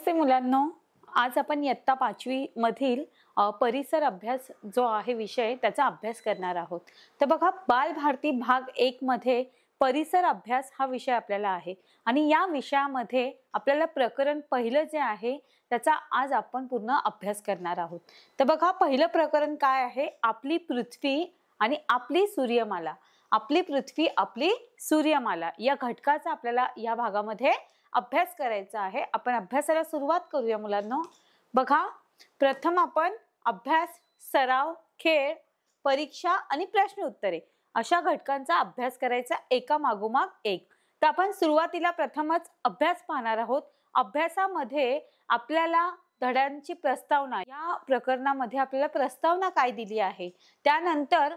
नमस्ते मुलांनो, आज आपण इयत्ता 5वी मधील परिसर अभ्यास जो आहे विषय त्याचा अभ्यास करणार आहोत। तर बघा, बालभारती भाग 1 मध्ये परिसर अभ्यास हा विषय आपल्याला आहे आणि या विषयामध्ये आपल्याला प्रकरण पहिलं जे आहे त्याचा आज आपण पूर्ण अभ्यास करणार आहोत। तर बघा, पहिलं प्रकरण काय आहे? आपली पृथ्वी आणि आपली सूर्यमाला। आपली पृथ्वी, आपली सूर्यमाला या घटकाचा आपल्याला या भागामध्ये अभ्यास करायचा आहे। आपण अभ्यासाला सुरुवात करूया मुलांनो। बघा, प्रथम आपण अभ्यास, सराव, खेळ, परीक्षा आणि प्रश्न उत्तरे अशा घटकांचा अभ्यास करायचा एका मागोमाग एक। तर आपण सुरुवातीला प्रथमच अभ्यास पाहणार आहोत। अभ्यासामध्ये आपल्याला धड्यांची प्रस्तावना, या प्रकरणामध्ये आपल्याला प्रस्तावना काय दिली आहे, त्यानंतर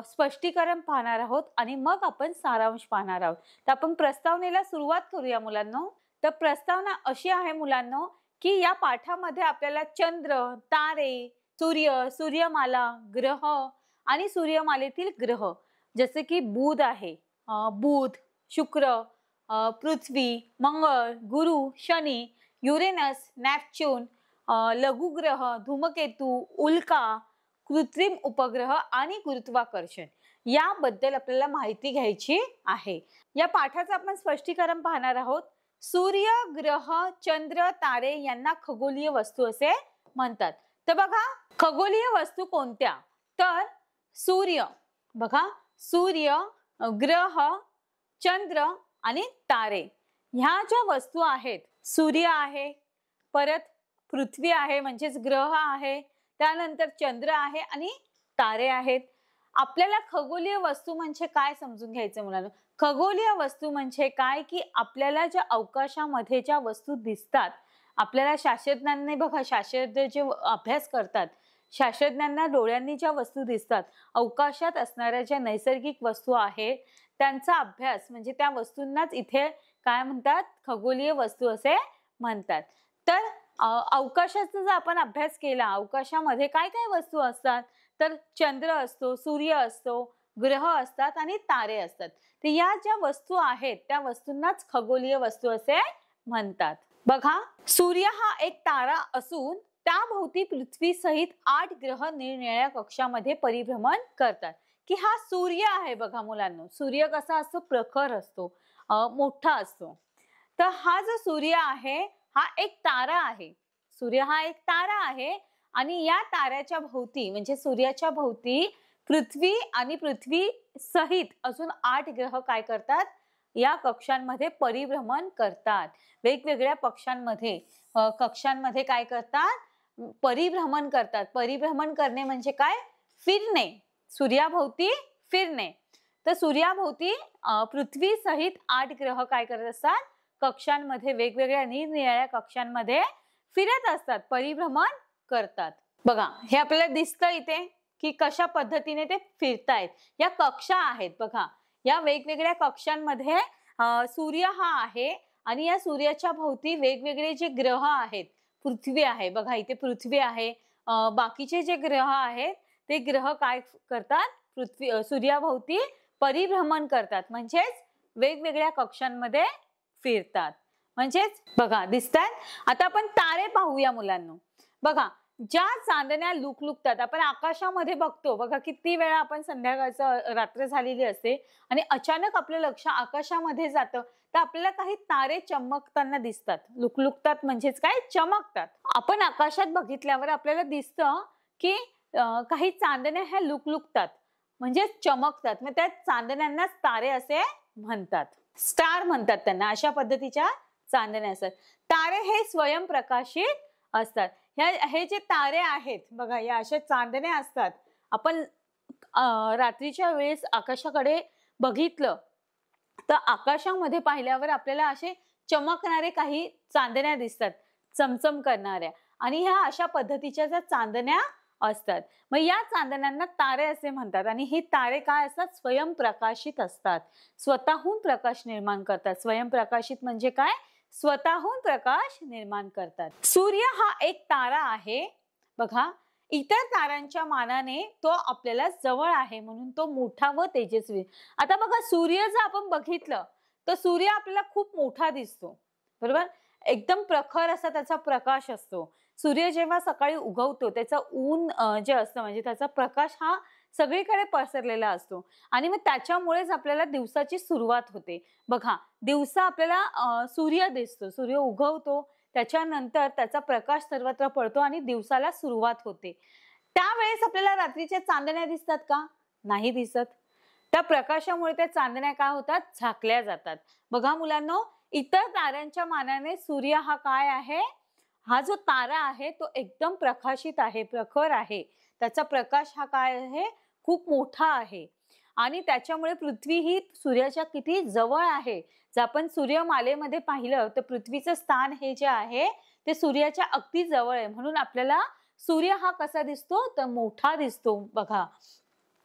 स्पष्टीकरण पाहणार आहोत आणि मग आपण सारांश पाहणार आहोत। तर आपण प्रस्तावनेला सुरुवात करूया मुलांनो। तर प्रस्तावना अशी आहे मुलांनो की या पाठामध्ये आपल्याला चंद्र, तारे, सूर्य, सूर्यमाला, ग्रह आणि सूर्यमालेतील ग्रह जसे की बुध आहे, बुध, शुक्र, पृथ्वी, मंगळ, गुरु, शनी, युरेनस, नेपच्यून, लघुग्रह, धूमकेतू, उल्का, कृत्रिम उपग्रह आणि गुरुत्वाकर्षण याबद्दल आपल्याला माहिती घ्यायची आहे। या पाठाचं आपण स्पष्टीकरण पाहणार आहोत। सूर्य, ग्रह, चंद्र, तारे यांना खगोलीय वस्तू असे म्हणतात। तर बघा, खगोलीय वस्तू कोणत्या? तर सूर्य, बघा, सूर्य, ग्रह, चंद्र आणि तारे ह्या ज्या वस्तू आहेत, सूर्य आहे, परत पृथ्वी आहे म्हणजेच ग्रह आहे, त्यानंतर चंद्र आहे आणि तारे आहेत। आपल्याला खगोलीय वस्तू म्हणजे काय समजून घ्यायचं मुलांनो? खगोलीय वस्तू म्हणजे काय की आपल्याला ज्या अवकाशामध्ये ज्या वस्तू दिसतात, आपल्याला शास्त्रज्ञांनी, बघा, शास्त्रज्ञ जे अभ्यास करतात, शास्त्रज्ञांना डोळ्यांनी ज्या वस्तू दिसतात, अवकाशात असणाऱ्या ज्या नैसर्गिक वस्तू आहेत त्यांचा अभ्यास म्हणजे त्या वस्तूंनाच इथे काय म्हणतात? खगोलीय वस्तू असे म्हणतात। तर अवकाशाचा जर आपण अभ्यास केला, अवकाशामध्ये काय काय वस्तू असतात? तर चंद्र असतो, सूर्य असतो, ग्रह असतात आणि तारे असतात। तर या ज्या वस्तू आहेत त्या वस्तूंनाच खगोलीय वस्तू असे म्हणतात। बघा, सूर्य हा एक तारा असून त्याभोवती पृथ्वी सहित 8 ग्रह निरनिराळ्या कक्षामध्ये परिभ्रमण करतात। की हा सूर्य आहे, बघा मुलांनो, सूर्य कसा असतो? प्रखर असतो, मोठा असतो। तर हा जो सूर्य आहे हा एक तारा आहे। सूर्य हा एक तारा आहे आणि या ताऱ्याच्या भोवती म्हणजे सूर्याच्या भोवती पृथ्वी आणि पृथ्वी सहित अजून 8 ग्रह काय करतात? या कक्षांमध्ये परिभ्रमण करतात। वेगवेगळ्या कक्षांमध्ये काय करतात? परिभ्रमण करतात। परिभ्रमण करणे म्हणजे काय? फिरणे, सूर्याभोवती फिरणे। तर सूर्याभोवती पृथ्वी सहित 8 ग्रह काय करत असतात? कक्षांमध्ये, वेगवेगळ्या निरनिराळ्या कक्षांमध्ये फिरत असतात, परिभ्रमण करतात। बघा, हे आपल्याला दिसतं इथे की कशा पद्धतीने ते फिरतायत। या कक्षा आहेत, बघा, या वेगवेगळ्या कक्षांमध्ये सूर्य हा आहे आणि या सूर्याच्या भोवती वेगवेगळे जे ग्रह आहेत, पृथ्वी आहे, बघा इथे पृथ्वी आहे, बाकीचे जे ग्रह आहेत ते ग्रह काय करतात? सूर्याभोवती परिभ्रमण करतात, म्हणजेच वेगवेगळ्या कक्षांमध्ये फिरतात। म्हणजेच बघा, दिसतात। आता आपण तारे पाहूया मुलांनो। बघा, ज्या चांदण्या लुकलुकतात, आपण आकाशामध्ये बघतो, बघा किती वेळा आपण संध्याकाळचं, रात्र झालेली असते आणि अचानक आपलं लक्ष आकाशामध्ये जातं, तर आपल्याला काही तारे चमकताना दिसतात। लुकलुकतात म्हणजेच काय? चमकतात। आपण आकाशात बघितल्यावर आपल्याला दिसतं की काही चांदण्या ह्या लुकलुकतात म्हणजे चमकतात, मग त्या चांदण्यांनाच तारे असे म्हणतात, स्टार म्हणतात त्यांना। अशा पद्धतीच्या चांदण्या असतात। तारे हे स्वयंप्रकाशित असतात। हे जे तारे आहेत, बघा, या अशा चांदण्या असतात। आपण रात्रीच्या वेळेस आकाशाकडे बघितलं तर आकाशामध्ये पाहिल्यावर आपल्याला असे चमकणारे काही चांदण्या दिसतात, चमचम करणाऱ्या, आणि ह्या अशा पद्धतीच्या ज्या चांदण्या असतात, मग या चांदण्यांना तारे असे म्हणतात। आणि हे तारे काय असतात? स्वयंप्रकाशित असतात, स्वतःहून प्रकाश निर्माण करतात। स्वयंप्रकाशित म्हणजे काय? स्वतःहून प्रकाश निर्माण करतात। सूर्य हा एक तारा आहे, बघा, इतर ताऱ्यांच्या मानाने तो आपल्याला जवळ आहे म्हणून तो मोठा व तेजस्वी। आता बघा, सूर्य जर आपण बघितलं तर सूर्य आपल्याला खूप मोठा दिसतो, बरोबर? एकदम प्रखर असा त्याचा प्रकाश असतो. सूर्य जेव्हा सकाळी उगवतो त्याचं ऊन जे असतं म्हणजे त्याचा प्रकाश हा सगळीकडे पसरलेला असतो आणि मग त्याच्यामुळेच आपल्याला दिवसाची सुरुवात होते. बघा, दिवसा आपल्याला सूर्य दिसतो, सूर्य उगवतो, त्याच्यानंतर त्याचा प्रकाश सर्वत्र पडतो आणि दिवसाला सुरुवात होते. त्यावेळेस आपल्याला रात्रीच्या चांदण्या दिसतात का? नाही दिसत. त्या प्रकाशामुळे त्या चांदण्या काय होतात? झाकल्या जातात. बघा मुलांनो, इतर ताऱ्यांच्या मानाने सूर्य हा काय आहे? हा जो तारा आहे तो एकदम प्रकाशित आहे, प्रखर आहे. त्याचा प्रकाश हा काय आहे? खूप मोठा आहे आणि त्याच्यामुळे पृथ्वी ही सूर्याच्या किती जवळ आहे. जर आपण सूर्यमालेमध्ये पाहिलं तर पृथ्वीचं स्थान हे जे आहे ते सूर्याच्या अगदी जवळ आहे. म्हणून आपल्याला सूर्य हा कसा दिसतो? तर मोठा दिसतो. बघा,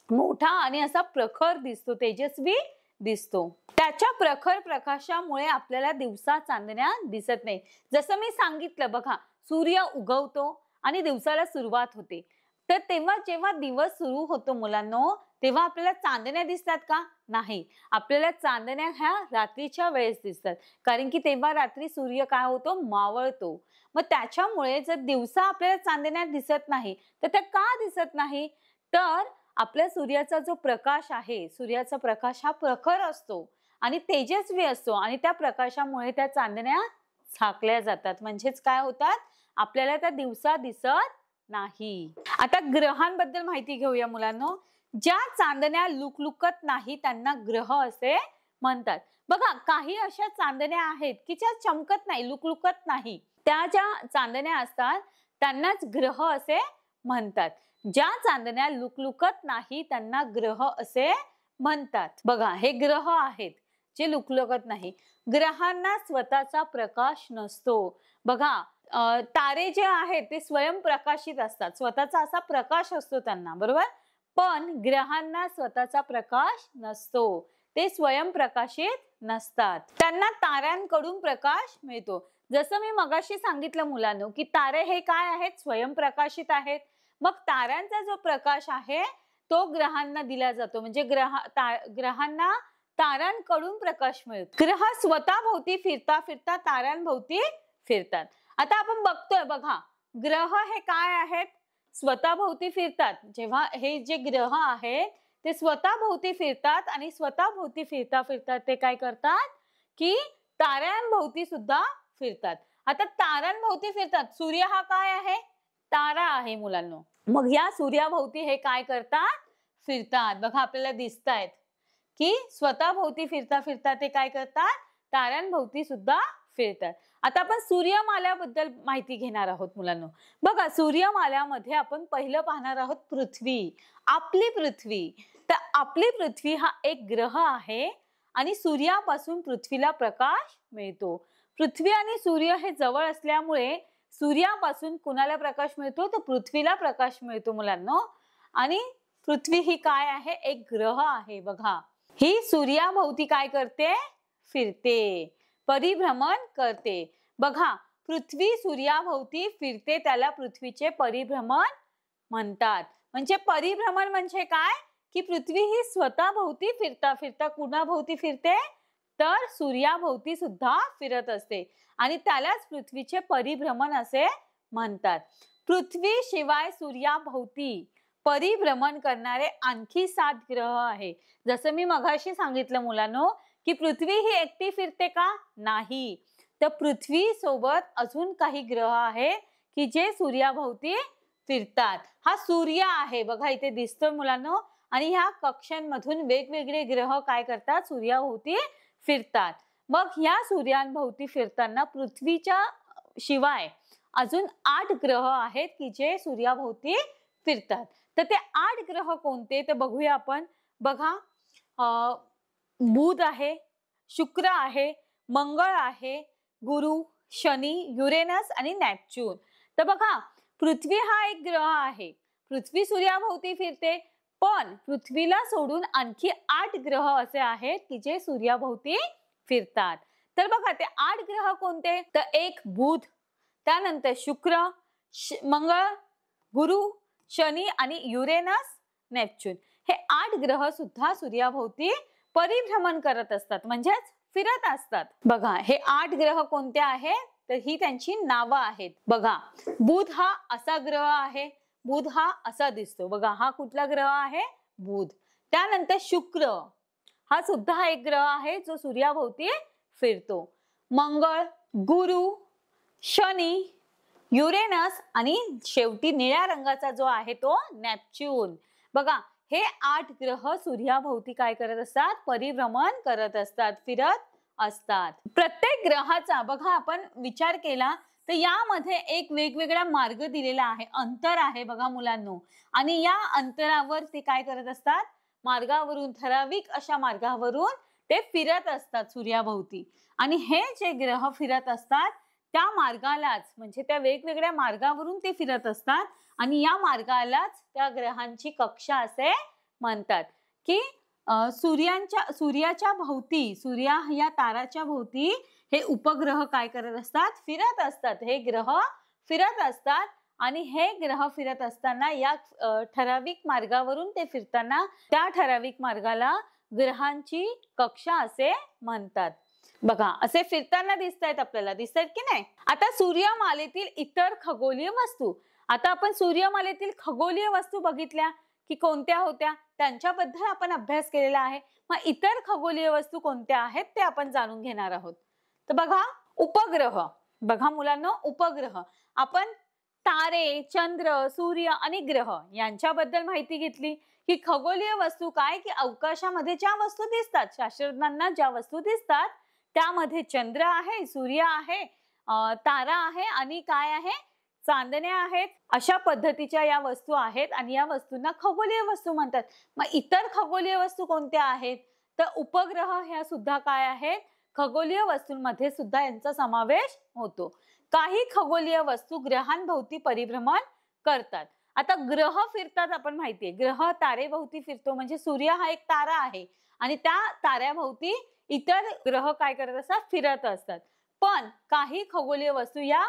मोठा आणि असा प्रखर दिसतो, तेजस्वी दिसतो. त्याच्या प्रखर प्रकाशामुळे आपल्याला दिवसा चांदण्या दिसत नाही. जसं मी सांगितलं बघा, सूर्य उगवतो आणि दिवसाला सुरुवात होते. तर तेव्हा जेव्हा दिवस सुरू होतो मुलांनो, तेव्हा आपल्याला चांदण्या दिसतात का? नाही. आपल्याला चांदण्या ह्या रात्रीच्या वेळेस दिसतात. कारण की तेव्हा रात्री सूर्य काय होतो? मावळतो. मग त्याच्यामुळे जर दिवसा आपल्याला चांदण्या दिसत नाही, तर त्या का दिसत नाही? तर आपल्या सूर्याचा जो प्रकाश आहे, सूर्याचा प्रकाश हा प्रखर असतो आणि तेजस्वी असतो आणि त्या प्रकाशामुळे त्या चांदण्या झाकल्या जातात. म्हणजेच काय होतात? आपल्याला त्या दिवसा दिसत नाही. आता ग्रहांबद्दल माहिती घेऊया मुलांनो. ज्या चांदण्या लुकलुकत नाही त्यांना ग्रह असे म्हणतात. बघा, काही अशा चांदण्या आहेत की ज्या चमकत नाही, लुकलुकत नाही. त्या ज्या चांदण्या असतात त्यांनाच ग्रह असे म्हणतात. ज्या चांदण्या लुकलुकत नाही त्यांना ग्रह असे म्हणतात. बघा, हे ग्रह आहेत जे लुकलुकत नाही. ग्रहांना स्वतःचा प्रकाश नसतो. बघा, तारे जे आहेत ते स्वयंप्रकाशित असतात, स्वतःचा असा प्रकाश असतो त्यांना, बरोबर? पण ग्रहांना स्वतःचा प्रकाश नसतो, ते स्वयंप्रकाशित नसतात. त्यांना ताऱ्यांकडून प्रकाश मिळतो. जसं मी मगाशी सांगितलं मुलांनो की तारे हे काय आहेत? स्वयंप्रकाशित आहेत. मग ताऱ्यांचा जो प्रकाश आहे तो ग्रहांना दिला जातो. म्हणजे ग्रहांना ताऱ्यांकडून प्रकाश मिळतो. ग्रह स्वतःभोवती फिरता फिरता ताऱ्यांभोवती फिरतात. आता आपण बघतोय बघा, ग्रह हे काय आहेत? स्वतःभोवती फिरतात. जेव्हा हे जे ग्रह आहेत ते स्वतःभोवती फिरतात आणि स्वतःभोवती फिरता फिरता ते काय करतात की ताऱ्यांभोवती सुद्धा फिरतात. आता ताऱ्यांभोवती फिरतात. सूर्य हा काय आहे? तारा आहे मुलांनो. मग या सूर्याभोवती हे काय करतात? फिरतात. बघा, आपल्याला दिसतायत की स्वतःभोवती फिरता फिरता ते काय करतात? ताऱ्यांभोवती सुद्धा फिरतात. आता आपण सूर्यमाल्याबद्दल माहिती घेणार आहोत मुलांनो. बघा, सूर्यमाल्यामध्ये आपण पहिलं पाहणार आहोत पृथ्वी. आपली पृथ्वी. तर आपली पृथ्वी हा एक ग्रह आहे आणि सूर्यापासून पृथ्वीला प्रकाश मिळतो. पृथ्वी आणि सूर्य हे जवळ असल्यामुळे सूर्यापासून कुणाला प्रकाश मिळतो? तर पृथ्वीला प्रकाश मिळतो मुलांनो. आणि पृथ्वी ही काय आहे? एक ग्रह आहे. बघा, ही सूर्याभोवती काय करते? फिरते, परिभ्रमण करते. बघा, पृथ्वी सूर्याभोवती फिरते, त्याला पृथ्वीचे परिभ्रमण म्हणतात. म्हणजे परिभ्रमण म्हणजे काय? की पृथ्वी ही स्वतःभोवती फिरता फिरता कुणाभोवती फिरते? तर सूर्याभोवती सुद्धा फिरत असते आणि त्यालाच पृथ्वीचे परिभ्रमण असे म्हणतात. पृथ्वी शिवाय सूर्याभोवती परिभ्रमण करणारे आणखी 7 ग्रह आहे. जसं मी मगाशी सांगितलं मुलांनो की पृथ्वी ही एकटी फिरते का? नाही. तर पृथ्वी सोबत अजून काही ग्रह आहेत की जे सूर्याभोवती फिरतात. हा सूर्य आहे, बघा इथे दिसतोय मुलांनो. आणि ह्या कक्षांमधून वेगवेगळे ग्रह काय करतात? सूर्याभोवती फिरतात. मग ह्या सूर्यांभोवती फिरताना पृथ्वीच्या शिवाय अजून 8 ग्रह आहेत की जे सूर्याभोवती फिरतात. तर ते 8 ग्रह कोणते? तर बघूया आपण. बघा, बुध आहे, शुक्र आहे, मंगळ आहे, गुरु, शनी, युरेनस आणि नेपच्यून. तर बघा, पृथ्वी हा एक ग्रह आहे. पृथ्वी सूर्याभोवती फिरते, पण पृथ्वीला सोडून आणखी 8 ग्रह असे आहेत की जे सूर्याभोवती फिरतात. तर बघा, ते 8 ग्रह कोणते? तर एक बुध, त्यानंतर शुक्र, मंगळ, गुरु, शनी आणि युरेनस, नेपच्यून. हे 8 ग्रह सुद्धा सूर्याभोवती परिभ्रमण करत असतात, म्हणजेच फिरत असतात. बघा, हे 8 ग्रह कोणते आहेत? तर ही त्यांची नावं आहेत. बघा, बुध हा असा ग्रह आहे, बुध हा असा दिसतो. बघा, हा कुठला ग्रह आहे? बुध. त्यानंतर शुक्र हा सुद्धा एक ग्रह आहे जो सूर्याभोवती फिरतो. मंगळ, गुरु, शनी, युरेनस आणि शेवटी निळ्या रंगाचा जो आहे तो नेपच्यून. बघा, हे 8 ग्रह सूर्याभोवती काय करत असतात? परिभ्रमण करत असतात, फिरत असतात. प्रत्येक ग्रहाचा बघा आपण विचार केला तर यामध्ये एक वेगवेगळा मार्ग दिलेला आहे, अंतर आहे बघा मुलांनो. आणि या अंतरावर ते काय करत असतात? मार्गावरून, ठराविक अशा मार्गावरून ते फिरत असतात सूर्याभोवती. आणि हे जे ग्रह फिरत असतात त्या मार्गालाच, म्हणजे त्या वेगवेगळ्या मार्गावरून ते फिरत असतात आणि या मार्गालाच त्या ग्रहांची कक्षा असे म्हणतात. की सूर्याच्या भोवती, सूर्या या ताराच्या भोवती हे उपग्रह काय करत असतात? फिरत असतात. हे ग्रह फिरत असतात आणि हे ग्रह फिरत असताना या ठराविक मार्गावरून ते फिरताना त्या ठराविक मार्गाला ग्रहांची कक्षा असे म्हणतात. बघा, असे फिरताना दिसतायत आपल्याला, दिसतायत की नाही? आता सूर्यमालेतील इतर खगोलीय वस्तू, आता आपण सूर्यमालेतील खगोलीय वस्तू बघितल्या की कोणत्या होत्या, त्यांच्याबद्दल आपण अभ्यास केलेला आहे. मग इतर खगोलीय वस्तू कोणत्या आहेत ते आपण जाणून घेणार आहोत. तर बघा, उपग्रह. बघा मुलांना, उपग्रह आपण तारे, चंद्र, सूर्य आणि ग्रह यांच्याबद्दल माहिती घेतली. की खगोलीय वस्तू काय? की अवकाशामध्ये ज्या वस्तू दिसतात, शास्त्रज्ञांना ज्या वस्तू दिसतात त्यामध्ये चंद्र आहे, सूर्य आहे, तारा आहे आणि काय आहे? चांदण्या आहेत. अशा पद्धतीच्या या वस्तू आहेत आणि या वस्तूंना खगोलीय वस्तू म्हणतात. मग इतर खगोलीय वस्तू कोणत्या आहेत? तर उपग्रह ह्या सुद्धा काय आहेत? खगोलीय वस्तूंमध्ये सुद्धा यांचा समावेश होतो. काही खगोलीय वस्तू ग्रहांभोवती परिभ्रमण करतात. आता ग्रह फिरतात, आपण माहितीये, ग्रह तारेभोवती फिरतो, म्हणजे सूर्य हा एक तारा आहे आणि त्या ताऱ्याभोवती इतर ग्रह काय करत असतात? फिरत असतात. पण काही खगोलीय वस्तू या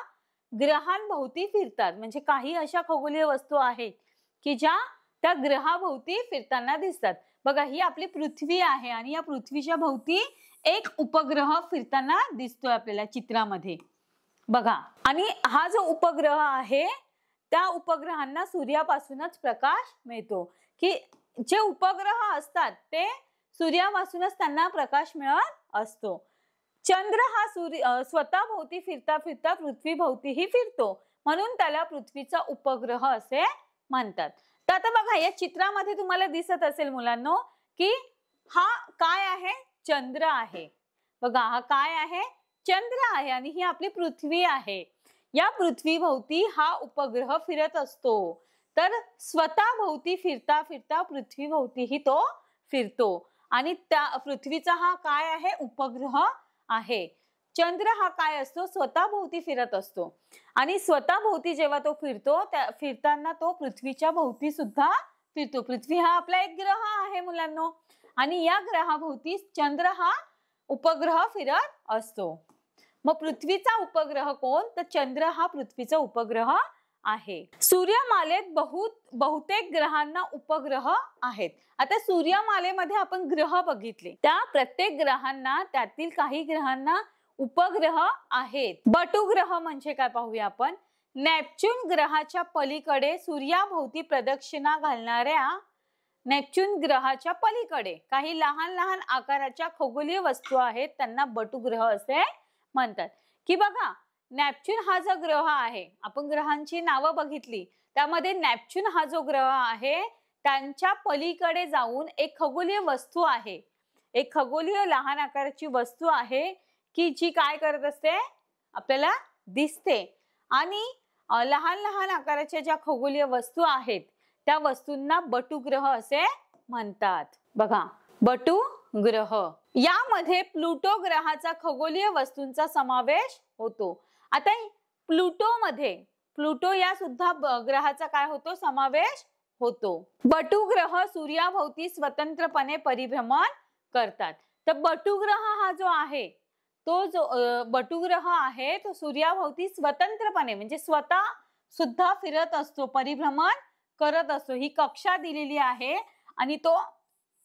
ग्रहांभोवती फिरतात, म्हणजे काही अशा खगोलीय वस्तू आहेत की ज्या त्या ग्रहाभोवती फिरताना दिसतात. बघा, ही आपली पृथ्वी आहे आणि या पृथ्वीच्या भोवती एक उपग्रह फिरताना दिसतोय आपल्याला चित्रामध्ये. बघा, आणि हा जो उपग्रह आहे त्या उपग्रहांना सूर्यापासूनच प्रकाश मिळतो. की जे उपग्रह असतात ते सूर्यापासूनच त्यांना प्रकाश मिळत असतो. चंद्र हा स्वतः भोवती फिरता फिरता पृथ्वी भोवतीही फिरतो, म्हणून त्याला पृथ्वीचा उपग्रह असे म्हणतात. तर आता बघा, या चित्रामध्ये तुम्हाला दिसत असेल मुलांनो की हा काय आहे? चंद्र आहे. बघा, हा काय आहे? चंद्र आहे आणि ही आपली पृथ्वी आहे. या पृथ्वीभोवती हा उपग्रह फिरत असतो. तर स्वतः भोवती फिरता फिरता पृथ्वीभोवतीही तो फिरतो आणि त्या पृथ्वीचा हा काय आहे? उपग्रह आहे. चंद्र हा काय असतो? स्वतः भोवती फिरत असतो आणि स्वतः भोवती जेव्हा तो फिरतो, त्या फिरताना तो पृथ्वीच्या भोवती सुद्धा फिरतो. पृथ्वी हा आपला एक ग्रह आहे मुलांनो आणि या ग्रहाभोवती चंद्र हा उपग्रह फिरत असतो. मग पृथ्वीचा उपग्रह कोण? तर चंद्र हा पृथ्वीचा उपग्रह आहे. सूर्यमालेत बहुतेक ग्रहांना उपग्रह आहेत. आता सूर्यमालेमध्ये आपण ग्रह बघितले, त्या प्रत्येक ग्रहांना, त्यातील काही ग्रहांना उपग्रह आहेत. बटुग्रह म्हणजे काय पाहूया आपण. नेपच्यून ग्रहाच्या पलीकडे सूर्याभोवती प्रदक्षिणा घालणाऱ्या नेपच्यून ग्रहाच्या पलीकडे काही लहान लहान आकाराच्या खगोलीय वस्तू आहेत, त्यांना बटुग्रह असे म्हणतात. की बघा, नेपच्यून हा जो ग्रह आहे, आपण ग्रहांची नावं बघितली, त्यामध्ये नेपच्यून हा जो ग्रह आहे त्यांच्या पलीकडे जाऊन एक खगोलीय वस्तू आहे, एक खगोलीय लहान आकाराची वस्तू आहे की जी काय करत असते? आपल्याला दिसते. आणि लहान लहान आकाराच्या ज्या खगोलीय वस्तू आहेत त्या वस्तूंना बटुग्रह असे म्हणतात. बघा, बटुग्रह यामध्ये प्लुटो ग्रहाचा खगोलीय वस्तूंचा समावेश होतो. आता प्लुटो या सुद्धा ग्रहाचा काय होतो? समावेश होतो. बटुग्रह सूर्याभोवती स्वतंत्रपणे परिभ्रमण करतात. तर बटुग्रह हा जो आहे, तो जो बटुग्रह आहे तो सूर्याभोवती स्वतंत्रपणे, म्हणजे स्वतः सुद्धा फिरत असतो, परिभ्रमण करत असतो. ही कक्षा दिलेली आहे आणि तो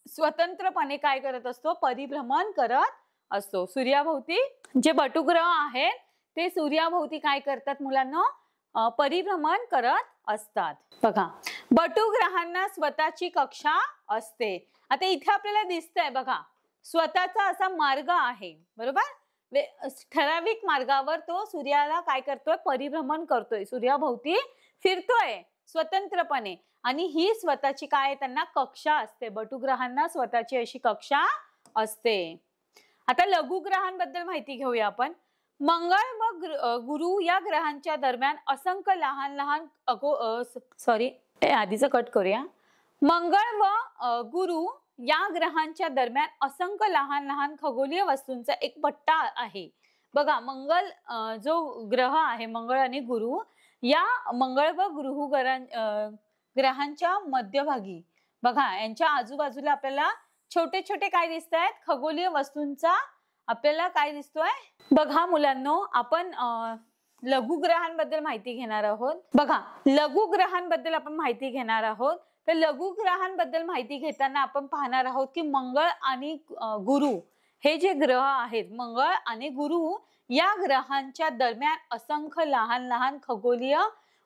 स्वतंत्रपणे काय करत असतो? परिभ्रमण करत असतो. सूर्याभोवती जे बटुग्रह आहेत ते सूर्याभोवती काय करतात मुलांनो, परिभ्रमण करत असतात. बघा, बटुग्रहांना स्वतःची कक्षा असते. आता इथे आपल्याला दिसतंय बघा, स्वतःचा असा मार्ग आहे, बरोबर. ठराविक मार्गावर तो सूर्याला काय करतोय, परिभ्रमण करतोय, सूर्याभोवती फिरतोय स्वतंत्रपणे. आणि ही स्वतःची काय, त्यांना कक्षा असते. बटुग्रहांना स्वतःची अशी कक्षा असते. आता लघुग्रहांबद्दल माहिती घेऊया आपण. मंगळ व गुरु या ग्रहांच्या दरम्यान असंख्य लहान लहान आधीचं कट करूया. मंगळ व गुरु या ग्रहांच्या दरम्यान असंख्य लहान लहान खगोलीय वस्तूंचा एक पट्टा आहे. बघा, मंगळ जो ग्रह आहे, मंगळ आणि गुरु, या मंगळ व गुरु ग्रहांच्या मध्यभागी बघा, यांच्या आजूबाजूला आपल्याला छोटे छोटे काय दिसत आहेत, खगोलीय वस्तूंचा आपल्याला काय दिसतोय. बघा मुलांनो, आपण लघुग्रहांबद्दल माहिती घेणार आहोत. बघा, लघुग्रहांबद्दल आपण माहिती घेणार आहोत. तर लघुग्रहांबद्दल माहिती घेताना आपण पाहणार आहोत की मंगळ आणि गुरु हे जे ग्रह आहेत, मंगळ आणि गुरु या ग्रहांच्या दरम्यान असंख्य लहान लहान खगोलीय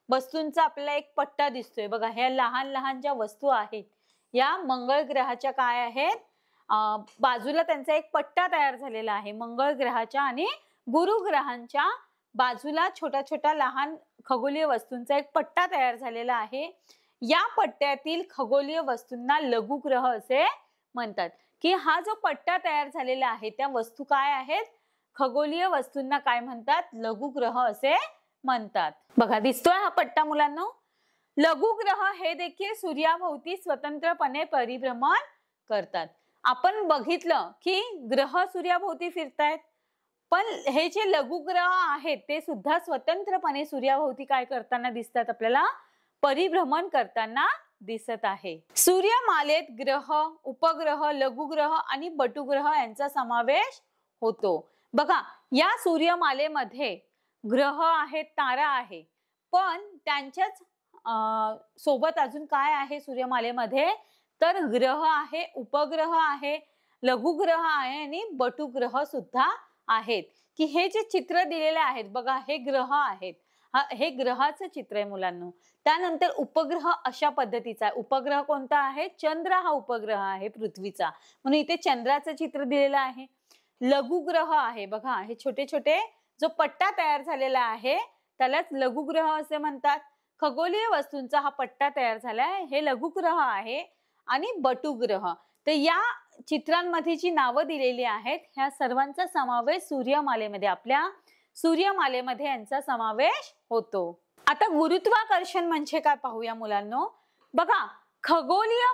वस्तूंचा आपल्याला एक पट्टा दिसतोय. बघा, ह्या लहान लहान ज्या वस्तू आहेत या मंगळ ग्रहाच्या काय आहेत, बाजूला त्यांचा एक पट्टा तयार झालेला आहे. मंगळ ग्रहाच्या आणि गुरु ग्रहांच्या बाजूला छोट्या छोट्या लहान खगोलीय वस्तूंचा एक पट्टा तयार झालेला आहे. या पट्ट्यातील खगोलीय वस्तूंना लघुग्रह असे म्हणतात. की हा जो पट्टा तयार झालेला आहे त्या वस्तू काय आहेत, खगोलीय वस्तूंना काय म्हणतात, लघुग्रह असे म्हणतात. बघा, दिसतोय हा पट्टा मुलांनो. लघुग्रह हे देखील सूर्याभोवती स्वतंत्रपणे परिभ्रमण करतात. आपण बघितलं की ग्रह सूर्याभोवती फिरतायत, पण हे जे लघुग्रह आहेत ते सुद्धा स्वतंत्रपणे सूर्याभोवती काय करताना दिसतात, आपल्याला परिभ्रमण करताना दिसत आहे. सूर्यमालेत ग्रह, उपग्रह, लघुग्रह आणि बटुग्रह यांचा समावेश होतो. बघा, या सूर्यमालेमध्ये ग्रह आहेत, तारा आहे, पण त्यांच्याच सोबत अजून काय आहे सूर्यमालेमध्ये, तर ग्रह आहे, उपग्रह आहे, लघुग्रह आहे आणि बटुग्रह सुद्धा आहेत. की हे जे चित्र दिलेले आहेत बघा, हे ग्रह आहेत, हे ग्रहाचं चित्र आहे मुलांनो. त्यानंतर उपग्रह अशा पद्धतीचा आहे. उपग्रह कोणता आहे, चंद्र हा उपग्रह आहे पृथ्वीचा, म्हणून इथे चंद्राचं चित्र दिलेलं आहे. लघुग्रह आहे बघा, हे छोटे छोटे जो पट्टा तयार झालेला आहे त्यालाच लघुग्रह असे म्हणतात. खगोलीय वस्तूंचा हा पट्टा तयार झालाय, हे लघुग्रह आहे. आणि बटुग्रह, तर या चित्रांमध्ये जी नावं दिलेली आहेत ह्या सर्वांचा समावेश सूर्यमालेमध्ये, आपल्या सूर्यमालेमध्ये यांचा समावेश होतो. आता गुरुत्वाकर्षण म्हणजे काय पाहूया मुलांनो. बघा, खगोलीय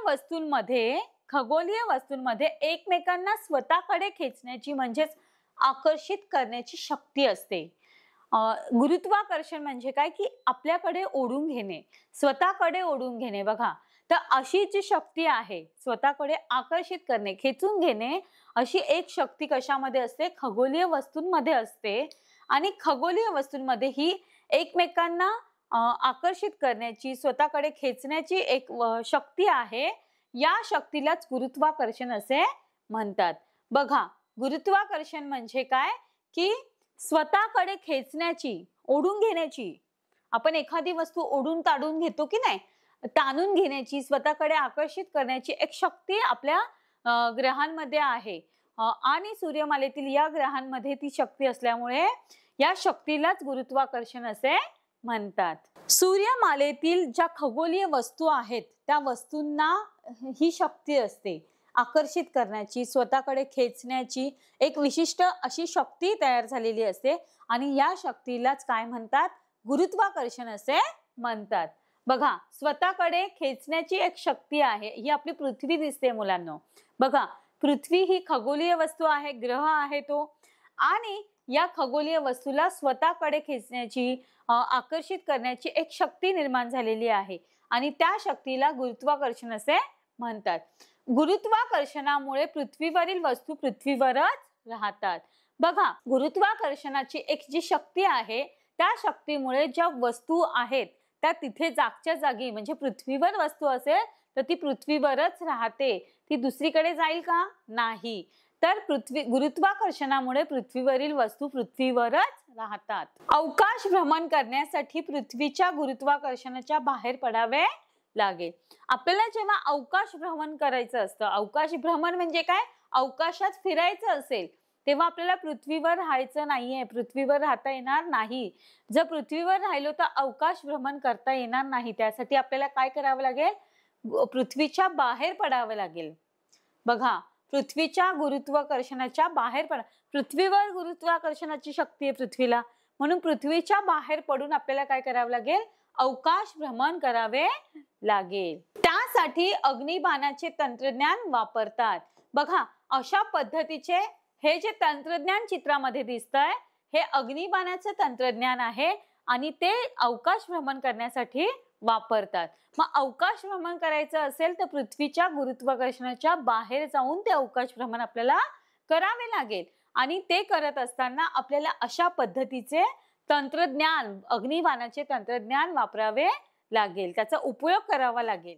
वस्तूंमध्ये एकमेकांना स्वतःकडे खेचण्याची म्हणजेच आकर्षित करण्याची शक्ती असते. गुरुत्वाकर्षण म्हणजे काय, की आपल्याकडे ओढून घेणे, स्वतःकडे ओढून घेणे. बघा, तर अशी जी शक्ती आहे, स्वतःकडे आकर्षित करणे, खेचून घेणे, अशी एक शक्ती कशामध्ये असते, खगोलीय वस्तूंमध्ये असते. आणि खगोलीय वस्तूंमध्ये ही एकमेकांना आकर्षित करण्याची, स्वतःकडे खेचण्याची एक शक्ती आहे. या शक्तीलाच गुरुत्वाकर्षण असे म्हणतात. बघा, गुरुत्वाकर्षण म्हणजे काय, की स्वतःकडे खेचण्याची, ओढून घेण्याची, आपण एखादी वस्तू ओढून ताडून घेतो की नाही, ताणून घेण्याची, स्वतःकडे आकर्षित करण्याची एक शक्ती आपल्या ग्रहांमध्ये आहे. आणि सूर्यमालेतील या ग्रहांमध्ये ती शक्ती असल्यामुळे या शक्तीलाच गुरुत्वाकर्षण असे म्हणतात. सूर्यमालेतील ज्या खगोलीय वस्तू आहेत त्या वस्तूंना ही शक्ती असते, आकर्षित करण्याची, स्वतःकडे खेचण्याची एक विशिष्ट अशी शक्ती तयार झालेली असते. आणि या शक्तीलाच काय म्हणतात, गुरुत्वाकर्षण असे म्हणतात. बघा, स्वतःकडे खेचण्याची एक शक्ती आहे, ही आपली पृथ्वी दिसते मुलांनो. बघा, पृथ्वी ही खगोलीय वस्तू आहे, ग्रह आहे तो, आणि या खगोलीय वस्तूला स्वतःकडे खेचण्याची, आकर्षित करण्याची एक शक्ती निर्माण झालेली आहे. आणि त्या शक्तीला गुरुत्वाकर्षण असे म्हणतात. गुरुत्वाकर्षणामुळे पृथ्वीवरील वस्तू पृथ्वीवरच राहतात. बघा, गुरुत्वाकर्षणाची एक जी शक्ती आहे त्या शक्तीमुळे ज्या वस्तू आहेत त्या तिथे जागच्या जागी, म्हणजे पृथ्वीवर वस्तू असेल तर ती पृथ्वीवरच राहते, ती दुसरीकडे जाईल का, नाही. तर गुरुत्वाकर्षणामुळे पृथ्वीवरील वस्तू पृथ्वीवरच राहतात. अवकाश भ्रमण करण्यासाठी पृथ्वीच्या गुरुत्वाकर्षणाच्या बाहेर पडावे लागेल. आपल्याला जेव्हा अवकाश भ्रमण करायचं असतं, अवकाश भ्रमण म्हणजे काय, अवकाशात फिरायचं असेल, तेव्हा आपल्याला पृथ्वीवर राहायचं नाहीये, पृथ्वीवर राहता येणार नाही. जर पृथ्वीवर राहिलो तर अवकाश भ्रमण करता येणार नाही. त्यासाठी आपल्याला काय करावं लागेल, पृथ्वीच्या बाहेर पडावं लागेल. बघा, पृथ्वीच्या गुरुत्वाकर्षणाच्या बाहेर पडा. पृथ्वीवर गुरुत्वाकर्षणाची शक्ती आहे पृथ्वीला, म्हणून पृथ्वीच्या बाहेर पडून आपल्याला काय करावं लागेल, अवकाश भ्रमण करावे लागेल. त्यासाठी अग्निबाणाचे तंत्रज्ञान वापरतात. बघा, अशा पद्धतीचे हे जे तंत्रज्ञान चित्रामध्ये दिसतंय, हे अग्निबाणाचं तंत्रज्ञान आहे आणि ते अवकाश भ्रमण करण्यासाठी वापरतात. मग अवकाश भ्रमण करायचं असेल तर पृथ्वीच्या गुरुत्वाकर्षणाच्या बाहेर जाऊन ते अवकाश भ्रमण आपल्याला करावे लागेल आणि ते करत असताना आपल्याला अशा पद्धतीचे तंत्रज्ञान, अग्निबाणाचे तंत्रज्ञान वापरावे लागेल, त्याचा उपयोग करावा लागेल.